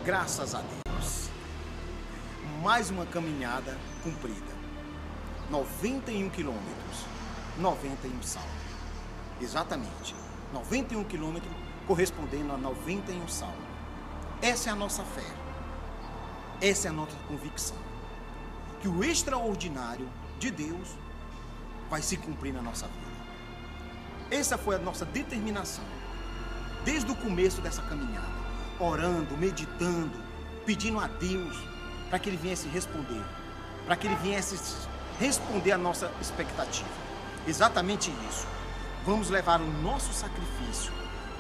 Graças a Deus. Mais uma caminhada cumprida. 91 quilômetros, 91 salmos. Exatamente. 91 quilômetros correspondendo a 91 salmos. Essa é a nossa fé. Essa é a nossa convicção. Que o extraordinário de Deus vai se cumprir na nossa vida. Essa foi a nossa determinação. Desde o começo dessa caminhada. Orando, meditando, pedindo a Deus para que Ele viesse responder. Para que Ele viesse responder a nossa expectativa. Exatamente isso. Vamos levar o nosso sacrifício.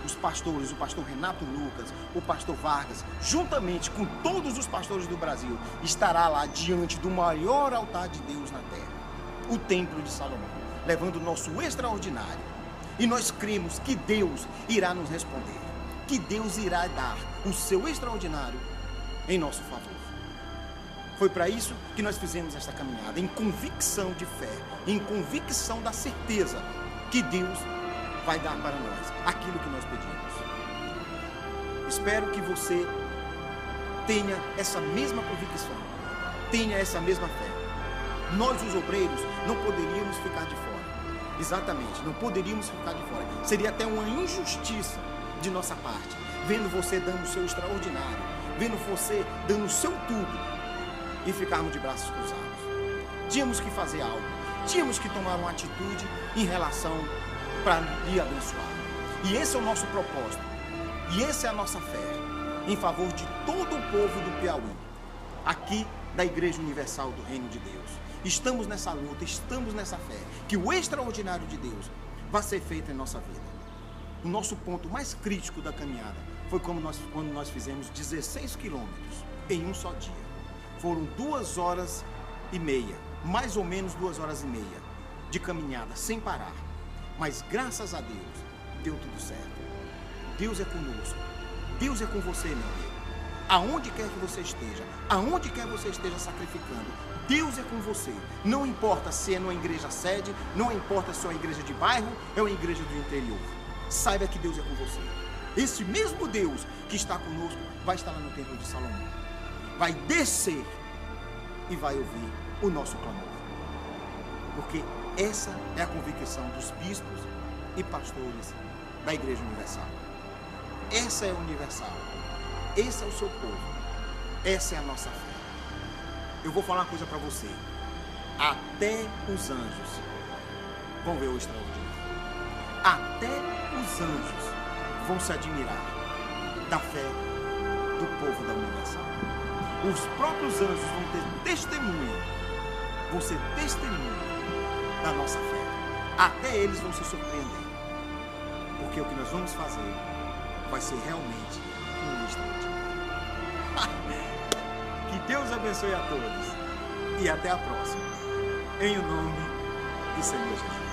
Os pastores, o pastor Renato Lucas, o pastor Vargas, juntamente com todos os pastores do Brasil, estará lá diante do maior altar de Deus na terra, o Templo de Salomão, levando o nosso extraordinário. E nós cremos que Deus irá nos responder, que Deus irá dar o seu extraordinário em nosso favor. Foi para isso que nós fizemos esta caminhada, em convicção de fé, em convicção da certeza que Deus vai dar para nós aquilo que nós pedimos. Espero que você tenha essa mesma convicção, tenha essa mesma fé. Nós, os obreiros, não poderíamos ficar de fora. Exatamente, não poderíamos ficar de fora. Seria até uma injustiça de nossa parte, vendo você dando o seu extraordinário, vendo você dando o seu tudo e ficarmos de braços cruzados. Tínhamos que fazer algo, tínhamos que tomar uma atitude em relação para lhe abençoar. E esse é o nosso propósito. E essa é a nossa fé em favor de todo o povo do Piauí, aqui da Igreja Universal do Reino de Deus. Estamos nessa luta, estamos nessa fé, que o extraordinário de Deus vai ser feito em nossa vida. O nosso ponto mais crítico da caminhada foi quando nós fizemos 16 quilômetros em um só dia. Foram 2 horas e meia, mais ou menos 2 horas e meia de caminhada sem parar. Mas graças a Deus, deu tudo certo. Deus é conosco. Deus é com você, meu amigo. Aonde quer que você esteja, aonde quer que você esteja sacrificando, Deus é com você. Não importa se é numa igreja sede, não importa se é uma igreja de bairro, é uma igreja do interior. Saiba que Deus é com você. Esse mesmo Deus que está conosco vai estar lá no Templo de Salomão. Vai descer e vai ouvir o nosso clamor. Porque essa é a convicção dos bispos e pastores da Igreja Universal. Essa é a universal. Esse é o seu povo. Essa é a nossa fé. Eu vou falar uma coisa para você. Até os anjos vão ver o extraordinário. Até os anjos vão se admirar da fé do povo da universal. Os próprios anjos vão ter testemunho. Vão ser testemunho da nossa fé. Até eles vão se surpreender. Porque o que nós vamos fazer vai ser realmente um extraordinário. Que Deus abençoe a todos. E até a próxima. Em o nome do Senhor Jesus.